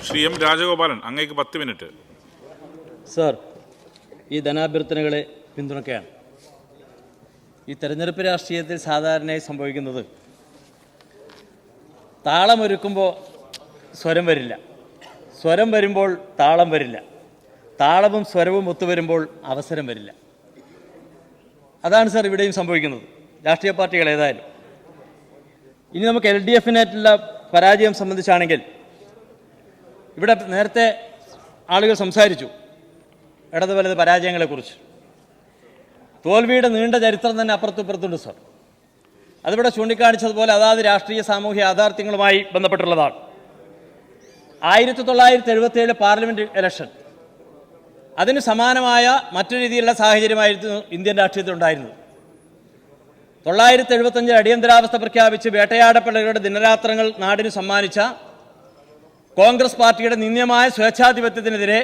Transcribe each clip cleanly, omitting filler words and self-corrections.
Shri M Rajagopalan, അങ്ങേക്ക് 10 minute. Sir, ഈ ധനാഭ്യർത്ഥനകളെ പിന്തുണയ്ക്കുകയാണ്. ഈ തെരഞ്ഞെടുപ്പ് രാഷ്ട്രീയത്തിൽ സാധാരണയായി സംഭവിക്കുന്നത് താളമൊരുക്കുമ്പോൾ സ്വരം വരില്ല, സ്വരം വരുമ്പോൾ താളം വരില്ല, താളവും സ്വരവും ഒത്തുവരുമ്പോൾ അവസരം വരില്ല. അതാണ് സർ ഇവിടെയും സംഭവിക്കുന്നത്, രാഷ്ട്രീയ പാർട്ടികൾ ഏതായാലും. ഇനി നമുക്ക് LDFനായിട്ടുള്ള പരാജയം സംബന്ധിച്ചാണെങ്കിൽ, ഇവിടെ നേരത്തെ ആളുകൾ സംസാരിച്ചു ഇടത് വലത് പരാജയങ്ങളെക്കുറിച്ച്. തോൽവിയുടെ നീണ്ട ചരിത്രം തന്നെ അപ്പുറത്തുണ്ട് സർ. അതിവിടെ ചൂണ്ടിക്കാണിച്ചതുപോലെ അതാത് രാഷ്ട്രീയ സാമൂഹ്യ യാഥാർത്ഥ്യങ്ങളുമായി ബന്ധപ്പെട്ടുള്ളതാണ്. 1977 പാർലമെൻറ്റ് ഇലക്ഷൻ, അതിന് സമാനമായ മറ്റു രീതിയിലുള്ള സാഹചര്യമായിരുന്നു ഇന്ത്യൻ രാഷ്ട്രീയത്തിലുണ്ടായിരുന്നത്. 975 അടിയന്തരാവസ്ഥ പ്രഖ്യാപിച്ച് വേട്ടയാടപ്പള്ളികളുടെ ദിനരാത്രങ്ങൾ നാടിന് സമ്മാനിച്ച കോൺഗ്രസ് പാർട്ടിയുടെ നിന്ദ്യമായ സ്വേച്ഛാധിപത്യത്തിനെതിരെ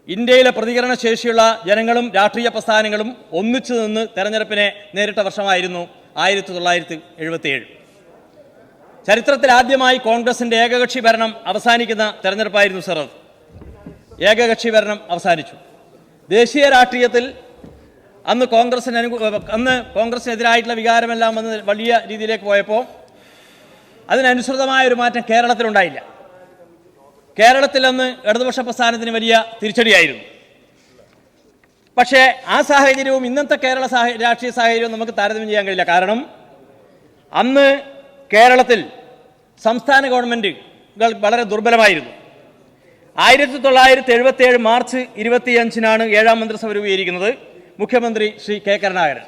ഇന്ത്യയിലെ പ്രതികരണശേഷിയുള്ള ജനങ്ങളും രാഷ്ട്രീയ പ്രസ്ഥാനങ്ങളും ഒന്നിച്ചു നിന്ന് തെരഞ്ഞെടുപ്പിനെ നേരിട്ട വർഷമായിരുന്നു 1977. ചരിത്രത്തിൽ ആദ്യമായി കോൺഗ്രസിൻ്റെ ഏകകക്ഷി ഭരണം അവസാനിക്കുന്ന തെരഞ്ഞെടുപ്പായിരുന്നു സർ. ഏകകക്ഷി ഭരണം അവസാനിച്ചു. ദേശീയ രാഷ്ട്രീയത്തിൽ അന്ന് കോൺഗ്രസിനെതിരായിട്ടുള്ള വികാരമെല്ലാം വന്ന് വലിയ രീതിയിലേക്ക് പോയപ്പോൾ അതിനനുസൃതമായ ഒരു മാറ്റം കേരളത്തിലുണ്ടായില്ല. കേരളത്തിൽ അന്ന് ഇടതുപക്ഷ പ്രസ്ഥാനത്തിന് വലിയ തിരിച്ചടിയായിരുന്നു. പക്ഷേ ആ സാഹചര്യവും ഇന്നത്തെ കേരള രാഷ്ട്രീയ സാഹചര്യവും നമുക്ക് താരതമ്യം ചെയ്യാൻ കഴിയില്ല. കാരണം അന്ന് കേരളത്തിൽ സംസ്ഥാന ഗവൺമെൻറ്റുകൾ വളരെ ദുർബലമായിരുന്നു. 1977 മാർച്ച് 25-നാണ് 7ാം മന്ത്രിസഭ രൂപീകരിക്കുന്നത്. മുഖ്യമന്ത്രി ശ്രീ കെ കരുണാകരൻ.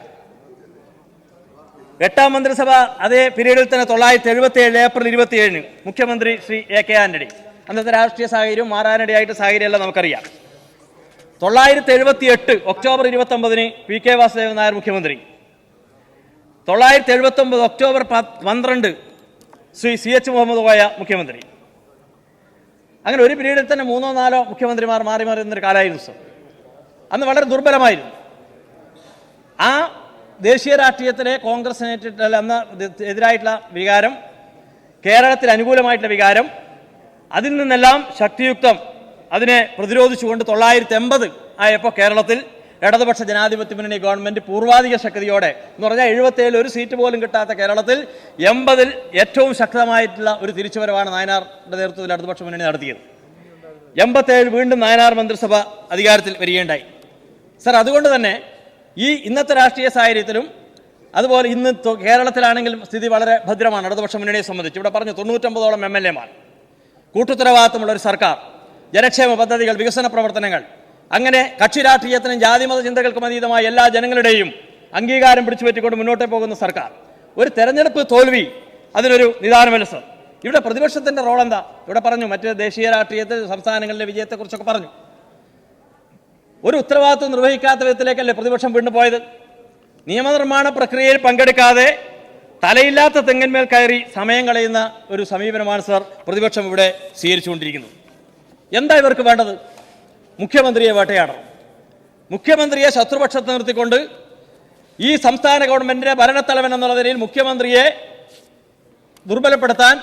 8ാം മന്ത്രിസഭ അതേ പീരീഡിൽ തന്നെ 1977 ഏപ്രിൽ 27-ന് മുഖ്യമന്ത്രി ശ്രീ AK ആന്റണി. അന്നത്തെ രാഷ്ട്രീയ സാഹചര്യവും മാറാനിടയായിട്ട് സാഹചര്യമെല്ലാം നമുക്കറിയാം. 1978 ഒക്ടോബർ 29-ന് PK വാസുദേവൻ നായർ മുഖ്യമന്ത്രി. 1979 ഒക്ടോബർ 12 ശ്രീ CH മുഹമ്മദ് കോയ മുഖ്യമന്ത്രി. അങ്ങനെ ഒരു പീരീഡിൽ തന്നെ 3-4 മുഖ്യമന്ത്രിമാർ മാറി എന്നൊരു കാലമായിരുന്നു സർ. അന്ന് വളരെ ദുർബലമായിരുന്നു. ആ ദേശീയ രാഷ്ട്രീയത്തിലെ കോൺഗ്രസിന് അന്ന് എതിരായിട്ടുള്ള വികാരം, കേരളത്തിൽ അനുകൂലമായിട്ടുള്ള വികാരം, അതിൽ നിന്നെല്ലാം ശക്തിയുക്തം അതിനെ പ്രതിരോധിച്ചുകൊണ്ട് 1980 ആയപ്പോൾ കേരളത്തിൽ ഇടതുപക്ഷ ജനാധിപത്യ മുന്നണി ഗവൺമെൻറ് പൂർവാധിക ശക്തിയോടെ എന്ന് പറഞ്ഞാൽ 77 ഒരു സീറ്റ് പോലും കിട്ടാത്ത കേരളത്തിൽ 80-ൽ ഏറ്റവും ശക്തമായിട്ടുള്ള ഒരു തിരിച്ചുവരവാണ് നായനാറുടെ നേതൃത്വത്തിൽ ഇടതുപക്ഷ മുന്നണി നടത്തിയത്. 87 വീണ്ടും നായനാർ മന്ത്രിസഭ അധികാരത്തിൽ വരികയുണ്ടായി സർ. അതുകൊണ്ട് തന്നെ ഈ ഇന്നത്തെ രാഷ്ട്രീയ സാഹചര്യത്തിലും അതുപോലെ ഇന്ന് കേരളത്തിലാണെങ്കിലും സ്ഥിതി വളരെ ഭദ്രമാണ് ഇടതുപക്ഷ മുന്നണിയെ സംബന്ധിച്ച്. ഇവിടെ പറഞ്ഞു 99ഓളം MLA-മാർ, കൂട്ടുത്തരവാദിത്തമുള്ള ഒരു സർക്കാർ, ജനക്ഷേമ പദ്ധതികൾ, വികസന പ്രവർത്തനങ്ങൾ, അങ്ങനെ കക്ഷി രാഷ്ട്രീയത്തിനും ജാതിമത ചിന്തകൾക്കും അതീതമായ എല്ലാ ജനങ്ങളുടെയും അംഗീകാരം പിടിച്ചുപറ്റിക്കൊണ്ട് മുന്നോട്ട് പോകുന്ന സർക്കാർ. ഒരു തെരഞ്ഞെടുപ്പ് തോൽവി അതിനൊരു നിദാനമല്ല സർ. ഇവിടെ പ്രതിപക്ഷത്തിൻ്റെ റോൾ എന്താ? ഇവിടെ പറഞ്ഞു മറ്റ് ദേശീയ രാഷ്ട്രീയത്തിൽ സംസ്ഥാനങ്ങളിലെ വിജയത്തെക്കുറിച്ചൊക്കെ പറഞ്ഞു. ഒരു ഉത്തരവാദിത്വം നിർവഹിക്കാത്ത വിധത്തിലേക്കല്ലേ പ്രതിപക്ഷം വീണ്ടും പോയത്? നിയമനിർമ്മാണ പ്രക്രിയയിൽ പങ്കെടുക്കാതെ തലയില്ലാത്ത തെങ്ങിന്മേൽ കയറി സമയം കളയുന്ന ഒരു സമീപനമാണ് സർ പ്രതിപക്ഷം ഇവിടെ സ്വീകരിച്ചുകൊണ്ടിരിക്കുന്നത്. എന്താ ഇവർക്ക് വേണ്ടത്? മുഖ്യമന്ത്രിയെ വേട്ടയാടണം. മുഖ്യമന്ത്രിയെ ശത്രുപക്ഷത്ത് നിർത്തിക്കൊണ്ട് ഈ സംസ്ഥാന ഗവൺമെൻറ്റിൻ്റെ ഭരണത്തലവൻ എന്നുള്ള നിലയിൽ മുഖ്യമന്ത്രിയെ ദുർബലപ്പെടുത്താൻ,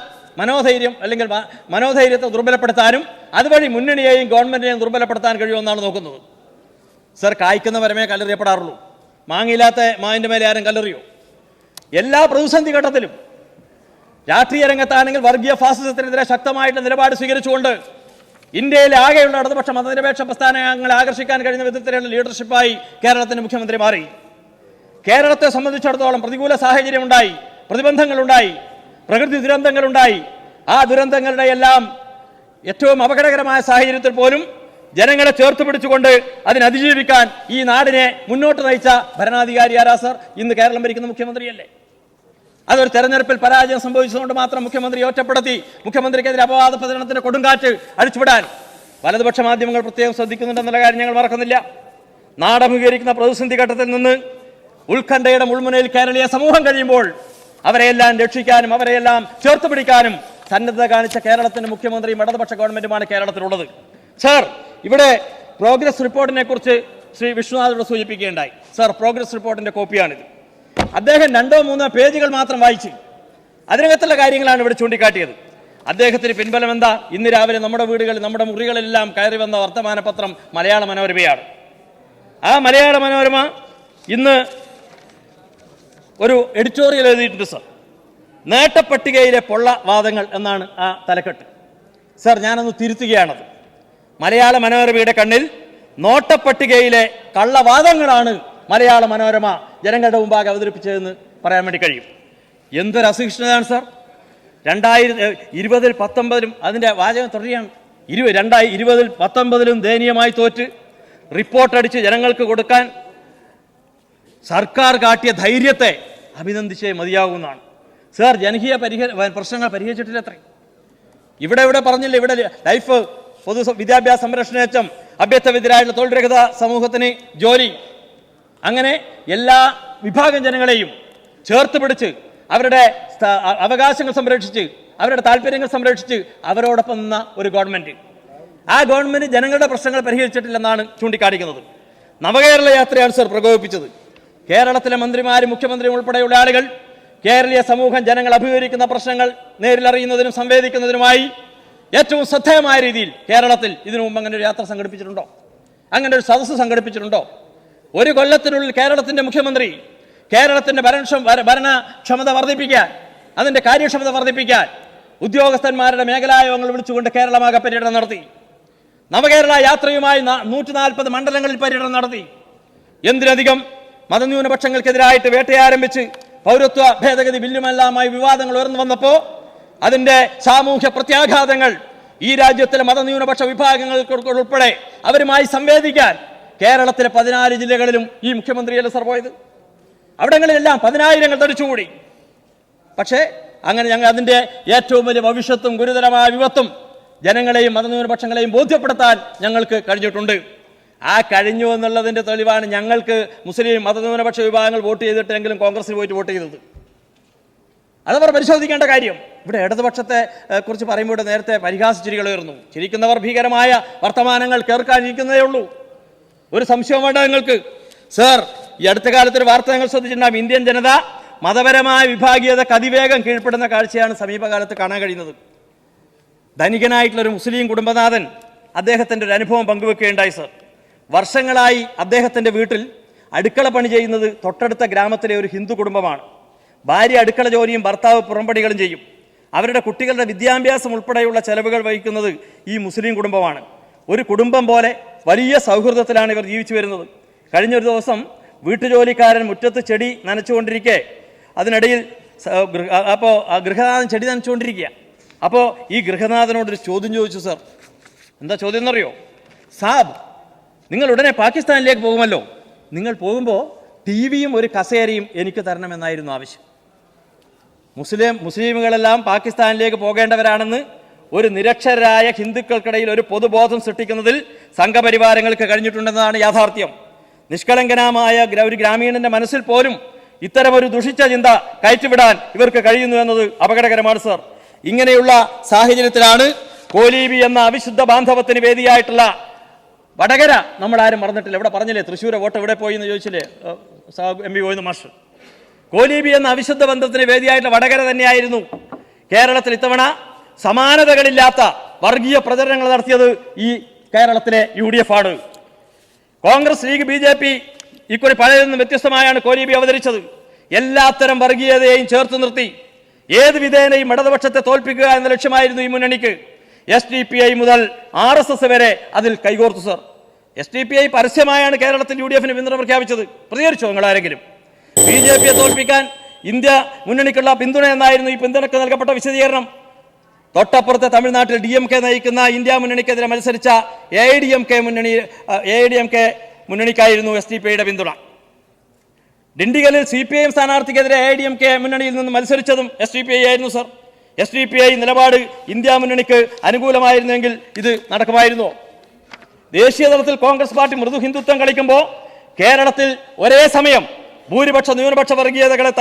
മനോധൈര്യത്തെ ദുർബലപ്പെടുത്താനും അതുവഴി മുന്നണിയെയും ഗവൺമെൻറ്റിനെയും ദുർബലപ്പെടുത്താൻ കഴിയുമെന്നാണ് നോക്കുന്നത് സർ. കായ്ക്കുന്ന മരമേ കല്ലെറിയപ്പെടാറുള്ളൂ, മാങ്ങയില്ലാത്ത മാവിൻ്റെ മേലെ ആരും കല്ലെറിയോ? എല്ലാ പ്രതിസന്ധി ഘട്ടത്തിലും രാഷ്ട്രീയ രംഗത്താണെങ്കിൽ വർഗീയ ഫാസിസത്തിനെതിരെ ശക്തമായിട്ട് നിലപാട് സ്വീകരിച്ചുകൊണ്ട് ഇന്ത്യയിലെ ആകെയുള്ള ഇടതുപക്ഷ മതനിരപേക്ഷ പ്രസ്ഥാനങ്ങളെ ആകർഷിക്കാൻ കഴിയുന്ന വിധത്തിലുള്ള ലീഡർഷിപ്പായി കേരളത്തിൻ്റെ മുഖ്യമന്ത്രി മാറി. കേരളത്തെ സംബന്ധിച്ചിടത്തോളം പ്രതികൂല സാഹചര്യമുണ്ടായി, പ്രതിബന്ധങ്ങളുണ്ടായി, പ്രകൃതി ദുരന്തങ്ങളുണ്ടായി. ആ ദുരന്തങ്ങളുടെ എല്ലാം ഏറ്റവും അപകടകരമായ സാഹചര്യത്തിൽ പോലും ജനങ്ങളെ ചേർത്ത് പിടിച്ചുകൊണ്ട് അതിനതിജീവിക്കാൻ ഈ നാടിനെ മുന്നോട്ട് നയിച്ച ഭരണാധികാരി ആരാ സർ? ഇന്ന് കേരളം ഭരിക്കുന്ന മുഖ്യമന്ത്രിയല്ലേ. അതൊരു തെരഞ്ഞെടുപ്പിൽ പരാജയം സംഭവിച്ചതുകൊണ്ട് മാത്രം മുഖ്യമന്ത്രി ഒറ്റപ്പെടുത്തി മുഖ്യമന്ത്രിക്കെതിരെ അപവാദ പ്രചരണത്തിന് കൊടുങ്കാറ്റ് അഴിച്ചുവിടാൻ വലതുപക്ഷ മാധ്യമങ്ങൾ പ്രത്യേകം ശ്രദ്ധിക്കുന്നുണ്ടെന്നുള്ള കാര്യം ഞങ്ങൾ മറക്കുന്നില്ല. നാടഭിമുഖീകരിക്കുന്ന പ്രതിസന്ധി ഘട്ടത്തിൽ നിന്ന് ഉത്കണ്ഠയുടെ മുൾമുനയിൽ കേരളീയ സമൂഹം കഴിയുമ്പോൾ അവരെയെല്ലാം രക്ഷിക്കാനും അവരെയെല്ലാം ചേർത്ത് പിടിക്കാനും സന്നദ്ധത കാണിച്ച കേരളത്തിന്റെ മുഖ്യമന്ത്രിയും ഇടതുപക്ഷ ഗവൺമെന്റുമാണ് കേരളത്തിലുള്ളത് സർ. ഇവിടെ പ്രോഗ്രസ് റിപ്പോർട്ടിനെ കുറിച്ച് ശ്രീ വിഷ്ണുനാഥോട് സൂചിപ്പിക്കുകയുണ്ടായി സർ. പ്രോഗ്രസ് റിപ്പോർട്ടിന്റെ കോപ്പിയാണിത്. അദ്ദേഹം 2-3 പേജുകൾ മാത്രം വായിച്ച് അതിനകത്തുള്ള കാര്യങ്ങളാണ് ഇവിടെ ചൂണ്ടിക്കാട്ടിയത്. അദ്ദേഹത്തിന് പിൻബലം എന്താ? ഇന്ന് രാവിലെ നമ്മുടെ വീടുകളിൽ, നമ്മുടെ മുറികളിലെല്ലാം കയറി വന്ന വർത്തമാന പത്രം മലയാള മനോരമയാണ്. ആ മലയാള മനോരമ ഇന്ന് ഒരു എഡിറ്റോറിയൽ എഴുതിയിട്ടുണ്ട് സർ. നേട്ടപ്പട്ടികയിലെ പൊള്ളവാദങ്ങൾ എന്നാണ് ആ തലക്കെട്ട്. സർ, ഞാനൊന്ന് തിരുത്തുകയാണത്. മലയാള മനോരമയുടെ കണ്ണിൽ നോട്ടപ്പട്ടികയിലെ കള്ളവാദങ്ങളാണ് മലയാള മനോരമ ജനങ്ങളുടെ മുമ്പാകെ അവതരിപ്പിച്ചതെന്ന് പറയാൻ വേണ്ടി കഴിയും. എന്തൊരു അസഹിഷ്ണുതയാണ് സർ. 2020-19 അതിൻ്റെ വാചകം തുടരുകയാണ്. 2020-19 ദയനീയമായി തോറ്റ് റിപ്പോർട്ടടിച്ച് ജനങ്ങൾക്ക് കൊടുക്കാൻ സർക്കാർ കാട്ടിയ ധൈര്യത്തെ അഭിനന്ദിച്ചേ മതിയാകുന്നതാണ്. സർ, ജനകീയ പ്രശ്നങ്ങൾ പരിഹരിച്ചിട്ടില്ല അത്രേ. ഇവിടെ പറഞ്ഞില്ല, ഇവിടെ ലൈഫ് പൊതു വിദ്യാഭ്യാസ സംരക്ഷണ യജ്ഞം, അഭ്യർത്ഥവിദ്യരായുള്ള തൊഴിൽ രഹിത സമൂഹത്തിന് ജോലി, അങ്ങനെ എല്ലാ വിഭാഗം ജനങ്ങളെയും ചേർത്ത് പിടിച്ച് അവരുടെ അവകാശങ്ങൾ സംരക്ഷിച്ച് അവരുടെ താല്പര്യങ്ങൾ സംരക്ഷിച്ച് അവരോടൊപ്പം നിന്ന ഒരു ഗവൺമെന്റ്. ആ ഗവൺമെന്റ് ജനങ്ങളുടെ പ്രശ്നങ്ങൾ പരിഹരിച്ചിട്ടില്ലെന്നാണ് ചൂണ്ടിക്കാണിക്കുന്നത്. നവകേരള യാത്രയാണ് സർ പ്രകോപിപ്പിച്ചത്. കേരളത്തിലെ മന്ത്രിമാരും മുഖ്യമന്ത്രിയും ഉൾപ്പെടെയുള്ള ആളുകൾ കേരളീയ സമൂഹം ജനങ്ങൾ അഭിമുഖീകരിക്കുന്ന പ്രശ്നങ്ങൾ നേരിലറിയുന്നതിനും സംവേദിക്കുന്നതിനുമായി ഏറ്റവും ശ്രദ്ധേയമായ രീതിയിൽ കേരളത്തിൽ ഇതിനു മുമ്പ് അങ്ങനെ ഒരു യാത്ര സംഘടിപ്പിച്ചിട്ടുണ്ടോ? അങ്ങനെ ഒരു സദസ്സ് സംഘടിപ്പിച്ചിട്ടുണ്ടോ? ഒരു കൊല്ലത്തിനുള്ളിൽ കേരളത്തിന്റെ മുഖ്യമന്ത്രി കേരളത്തിന്റെ ഭരണക്ഷമത വർദ്ധിപ്പിക്കാൻ, അതിന്റെ കാര്യക്ഷമത വർദ്ധിപ്പിക്കാൻ ഉദ്യോഗസ്ഥന്മാരുടെ മേഖലായോഗങ്ങൾ വിളിച്ചുകൊണ്ട് കേരളമാകെ പര്യടനം നടത്തി. നവകേരള യാത്രയുമായി 140 മണ്ഡലങ്ങളിൽ പര്യടനം നടത്തി. എന്തിനധികം മതന്യൂനപക്ഷങ്ങൾക്കെതിരായിട്ട് വേട്ടയാരംഭിച്ച് പൗരത്വ ഭേദഗതി ബില്ലുമെല്ലാമായി വിവാദങ്ങൾ ഉയർന്നു വന്നപ്പോൾ അതിന്റെ സാമൂഹ്യ പ്രത്യാഘാതങ്ങൾ ഈ രാജ്യത്തിലെ മതന്യൂനപക്ഷ വിഭാഗങ്ങൾക്കുൾപ്പെടെ അവരുമായി സംവേദിക്കാൻ കേരളത്തിലെ 14 ജില്ലകളിലും ഈ മുഖ്യമന്ത്രിയല്ല സർ പോയത്. അവിടങ്ങളിലെല്ലാം 10,000 തടിച്ചുകൂടി. പക്ഷേ അങ്ങനെ ഞങ്ങൾ അതിന്റെ ഏറ്റവും വലിയ ഭവിഷ്യത്തും ഗുരുതരമായ വിപത്തും ജനങ്ങളെയും മതന്യൂനപക്ഷങ്ങളെയും ബോധ്യപ്പെടുത്താൻ ഞങ്ങൾക്ക് കഴിഞ്ഞിട്ടുണ്ട്. ആ കഴിഞ്ഞു എന്നുള്ളതിന്റെ തെളിവാണ് ഞങ്ങൾക്ക് മുസ്ലിം മതന്യൂനപക്ഷ വിഭാഗങ്ങൾ വോട്ട് ചെയ്തിട്ടെങ്കിലും കോൺഗ്രസിൽ പോയിട്ട് വോട്ട് ചെയ്തത്. അതവർ പരിശോധിക്കേണ്ട കാര്യം. ഇവിടെ ഇടതുപക്ഷത്തെ കുറിച്ച് പറയുമ്പോൾ നേരത്തെ പരിഹാസച്ചിരികൾ ഉയർന്നു. ചിരിക്കുന്നവർ ഭീകരമായ വർത്തമാനങ്ങൾ കേൾക്കാനിരിക്കുന്നതേ ഉള്ളൂ. ഒരു സംശയം വേണ്ട നിങ്ങൾക്ക്. സർ, ഈ അടുത്ത കാലത്തൊരു വാർത്ത ഞങ്ങൾ ശ്രദ്ധിച്ചിട്ടുണ്ടാകും. ഇന്ത്യൻ ജനത മതപരമായ വിഭാഗീയതക്ക് അതിവേഗം കീഴ്പ്പെടുന്ന കാഴ്ചയാണ് സമീപകാലത്ത് കാണാൻ കഴിയുന്നത്. ധനികനായിട്ടുള്ളൊരു മുസ്ലിം കുടുംബനാഥൻ അദ്ദേഹത്തിൻ്റെ ഒരു അനുഭവം പങ്കുവെക്കുകയുണ്ടായി സർ. വർഷങ്ങളായി അദ്ദേഹത്തിൻ്റെ വീട്ടിൽ അടുക്കള പണി ചെയ്യുന്നത് തൊട്ടടുത്ത ഗ്രാമത്തിലെ ഒരു ഹിന്ദു കുടുംബമാണ്. ഭാര്യ അടുക്കള ജോലിയും ഭർത്താവ് പുറംപടികളും ചെയ്യും. അവരുടെ കുട്ടികളുടെ വിദ്യാഭ്യാസം ഉൾപ്പെടെയുള്ള ചെലവുകൾ വഹിക്കുന്നത് ഈ മുസ്ലിം കുടുംബമാണ്. ഒരു കുടുംബം പോലെ വലിയ സൗഹൃദത്തിലാണ് ഇവർ ജീവിച്ചു വരുന്നത്. കഴിഞ്ഞൊരു ദിവസം വീട്ടുജോലിക്കാരൻ മുറ്റത്ത് ചെടി നനച്ചുകൊണ്ടിരിക്കെ അതിനിടയിൽ അപ്പോൾ ആ ഗൃഹനാഥൻ ചെടി നനച്ചുകൊണ്ടിരിക്കുക. അപ്പോൾ ഈ ഗൃഹനാഥനോടൊരു ചോദ്യം ചോദിച്ചു സർ. എന്താ ചോദ്യം എന്നറിയോ? സാബ്, നിങ്ങൾ ഉടനെ പാകിസ്ഥാനിലേക്ക് പോകുമല്ലോ, നിങ്ങൾ പോകുമ്പോൾ ടിവിയും ഒരു കസേരയും എനിക്ക് തരണമെന്നായിരുന്നു ആവശ്യം. മുസ്ലിമുകളെല്ലാം പാകിസ്ഥാനിലേക്ക് പോകേണ്ടവരാണെന്ന് ഒരു നിരക്ഷരരായ ഹിന്ദുക്കൾക്കിടയിൽ ഒരു പൊതുബോധം സൃഷ്ടിക്കുന്നതിൽ സംഘപരിവാരങ്ങൾക്ക് കഴിഞ്ഞിട്ടുണ്ടെന്നതാണ് യാഥാർത്ഥ്യം. നിഷ്കളങ്കനായ ഒരു ഗ്രാമീണന്റെ മനസ്സിൽ പോലും ഇത്തരമൊരു ദുഷിച്ച ചിന്ത കയറ്റിവിടാൻ ഇവർക്ക് കഴിയുന്നു എന്നത് അപകടകരമാണ് സർ. ഇങ്ങനെയുള്ള സാഹചര്യത്തിലാണ് കോലീബി എന്ന അവിശുദ്ധ ബാന്ധവത്തിന് വേദിയായിട്ടുള്ള വടകര നമ്മൾ ആരും മറന്നിട്ടില്ല. ഇവിടെ പറഞ്ഞില്ലേ തൃശ്ശൂരെ വോട്ട് എവിടെ പോയി എന്ന് ചോദിച്ചില്ലേ MP ഗോവിന്ദ മാസ്റ്റർ. കോലീബി എന്ന അവിശുദ്ധ ബന്ധത്തിന് വേദിയായിട്ടുള്ള വടകര തന്നെയായിരുന്നു കേരളത്തിൽ ഇത്തവണ സമാനതകളില്ലാത്ത വർഗീയ പ്രചരണങ്ങൾ നടത്തിയത് ഈ കേരളത്തിലെ UDF ആണ്. കോൺഗ്രസ്, ലീഗ്, BJP ഇക്കുറി പഴയതിൽ നിന്ന് വ്യത്യസ്തമായാണ് കോലീബി അവതരിച്ചത്. എല്ലാത്തരം വർഗീയതയെയും ചേർത്ത് നിർത്തി ഏത് വിധേനയും ഇടതുപക്ഷത്തെ തോൽപ്പിക്കുക എന്ന ലക്ഷ്യമായിരുന്നു ഈ മുന്നണിക്ക്. SDPI മുതൽ RSS വരെ അതിൽ കൈകോർത്തു സർ. SDPI പരസ്യമായാണ് കേരളത്തിൽ UDFന് പിന്തുണ പ്രഖ്യാപിച്ചത്. പ്രതികരിച്ചോ നിങ്ങളാരെങ്കിലും? BJPയെ തോൽപ്പിക്കാൻ ഇന്ത്യ മുന്നണിക്കുള്ള പിന്തുണ എന്നായിരുന്നു ഈ പിന്തുണക്ക് നൽകപ്പെട്ട വിശദീകരണം. തൊട്ടപ്പുറത്തെ തമിഴ്നാട്ടിൽ DMK നയിക്കുന്ന ഇന്ത്യ മുന്നണിക്കെതിരെ മത്സരിച്ച AIDMK മുന്നണിക്കായിരുന്നു SDPIയുടെ പിന്തുണ. ഡിണ്ടിഗലിൽ CPIM സ്ഥാനാർത്ഥിക്കെതിരെ AIDMK മുന്നണിയിൽ നിന്ന് മത്സരിച്ചതും SDPI ആയിരുന്നു സർ. SDPI നിലപാട് ഇന്ത്യ മുന്നണിക്ക് അനുകൂലമായിരുന്നെങ്കിൽ ഇത് നടക്കുമായിരുന്നോ? ദേശീയ തലത്തിൽ കോൺഗ്രസ് പാർട്ടി മൃദു ഹിന്ദുത്വം കളിക്കുമ്പോൾ കേരളത്തിൽ ഒരേ സമയം ഭൂരിപക്ഷ ന്യൂനപക്ഷ വർഗീയതകളെ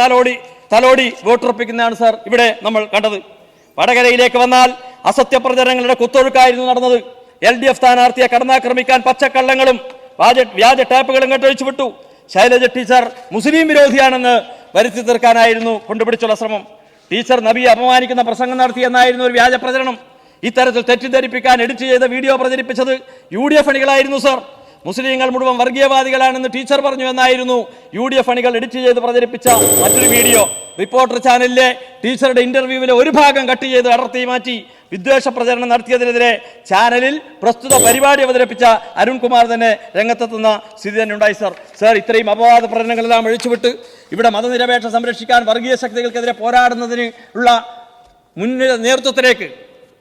തലോടി വോട്ടുറപ്പിക്കുന്നതാണ് സർ ഇവിടെ നമ്മൾ കണ്ടത്. വടകരയിലേക്ക് വന്നാൽ അസത്യപ്രചരണങ്ങളുടെ കുത്തൊഴുക്കായിരുന്നു നടന്നത്. LDF സ്ഥാനാർത്ഥിയെ കടന്നാക്രമിക്കാൻ പച്ചക്കള്ളങ്ങളും വ്യാജ ടാപ്പുകളും കെട്ടൊഴിച്ചു വിട്ടു. ശൈലജ ടീച്ചർ മുസ്ലിം വിരോധിയാണെന്ന് വരുത്തി തീർക്കാനായിരുന്നു കൊണ്ടുപിടിച്ചുള്ള ശ്രമം. ടീച്ചർ നബിയെ അപമാനിക്കുന്ന പ്രസംഗം നടത്തിയെന്നായിരുന്നു ഒരു വ്യാജ പ്രചരണം. ഇത്തരത്തിൽ തെറ്റിദ്ധരിപ്പിക്കാൻ എഡിറ്റ് ചെയ്ത വീഡിയോ പ്രചരിപ്പിച്ചത് UDF അണികളായിരുന്നു സർ. മുസ്ലിങ്ങൾ മുഴുവൻ വർഗീയവാദികളാണെന്ന് ടീച്ചർ പറഞ്ഞു എന്നായിരുന്നു UDF അണികൾ എഡിറ്റ് ചെയ്ത് പ്രചരിപ്പിച്ച മറ്റൊരു വീഡിയോ. റിപ്പോർട്ടർ ചാനലിലെ ടീച്ചറുടെ ഇന്റർവ്യൂവിലെ ഒരു ഭാഗം കട്ട് ചെയ്ത് അടർത്തി മാറ്റി വിദ്വേഷ പ്രചരണം നടത്തിയതിനെതിരെ ചാനലിൽ പ്രസ്തുത പരിപാടി അവതരിപ്പിച്ച അരുൺകുമാർ തന്നെ രംഗത്തെത്തുന്ന സ്ഥിതി തന്നെ ഉണ്ടായി സർ. സർ, ഇത്രയും അപവാദ പ്രചരണങ്ങളെല്ലാം ഒഴിച്ചുവിട്ട് ഇവിടെ മതനിരപേക്ഷ സംരക്ഷിക്കാൻ വർഗീയ ശക്തികൾക്കെതിരെ പോരാടുന്നതിന് ഉള്ള നേതൃത്വത്തിലേക്ക്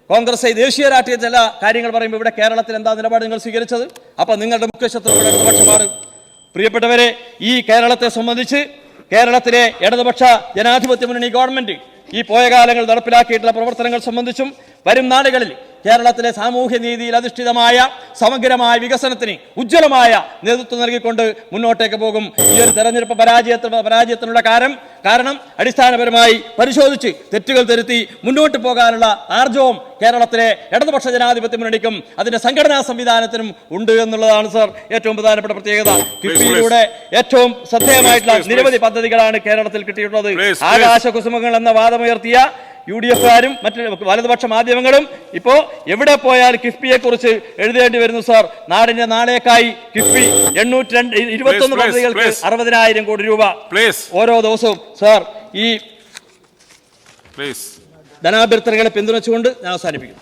കോൺഗ്രസ് ദേശീയ രാഷ്ട്രീയ ചില കാര്യങ്ങൾ പറയുമ്പോൾ ഇവിടെ കേരളത്തിൽ എന്താ നിലപാട് നിങ്ങൾ സ്വീകരിച്ചത്? അപ്പം നിങ്ങളുടെ മുഖ്യശത്രു ഇവിടെ ഇടതുപക്ഷമാണ്. പ്രിയപ്പെട്ടവരെ, ഈ കേരളത്തെ സംബന്ധിച്ച് കേരളത്തിലെ ഇടതുപക്ഷ ജനാധിപത്യ മുന്നണി ഗവൺമെന്റ് ഈ പോയ കാലങ്ങൾ നടപ്പിലാക്കിയിട്ടുള്ള പ്രവർത്തനങ്ങൾ സംബന്ധിച്ചും വരും നാളുകളിൽ കേരളത്തിലെ സാമൂഹ്യ നീതിയിൽ അധിഷ്ഠിതമായ സമഗ്രമായ വികസനത്തിന് ഉജ്ജ്വലമായ നേതൃത്വം നൽകിക്കൊണ്ട് മുന്നോട്ടേക്ക് പോകും. ഈ ഒരു തെരഞ്ഞെടുപ്പ് പരാജയത്തിനുള്ള കാരണം അടിസ്ഥാനപരമായി പരിശോധിച്ച് തെറ്റുകൾ തിരുത്തി മുന്നോട്ട് പോകാനുള്ള ആർജവം കേരളത്തിലെ ഇടതുപക്ഷ ജനാധിപത്യ മുന്നണിക്കും അതിന്റെ സംഘടനാ സംവിധാനത്തിനും ഉണ്ട് എന്നുള്ളതാണ് സർ ഏറ്റവും പ്രധാനപ്പെട്ട പ്രത്യേകത. കിഫ്ബിയിലൂടെ ഏറ്റവും ശ്രദ്ധേയമായിട്ടുള്ള നിരവധി പദ്ധതികളാണ് കേരളത്തിൽ കിട്ടിയിട്ടുള്ളത്. ആകാശ കുസുമങ്ങൾ എന്ന വാദമുയർത്തിയ UDF-കാരും മറ്റു വലതുപക്ഷ മാധ്യമങ്ങളും ഇപ്പോ എവിടെ പോയാൽ കിഫ്ബിയെ കുറിച്ച് എഴുതേണ്ടി വരുന്നു സാർ. നാടിന്റെ നാളേക്കായി കിഫ്ബി 821 പദ്ധതികൾക്ക് 60,000 കോടി രൂപ ഓരോ ദിവസവും. സാർ, ഈ ധനാഭ്യർത്ഥനകളെ പിന്തുണച്ചുകൊണ്ട് ഞാൻ അവസാനിപ്പിക്കുന്നു.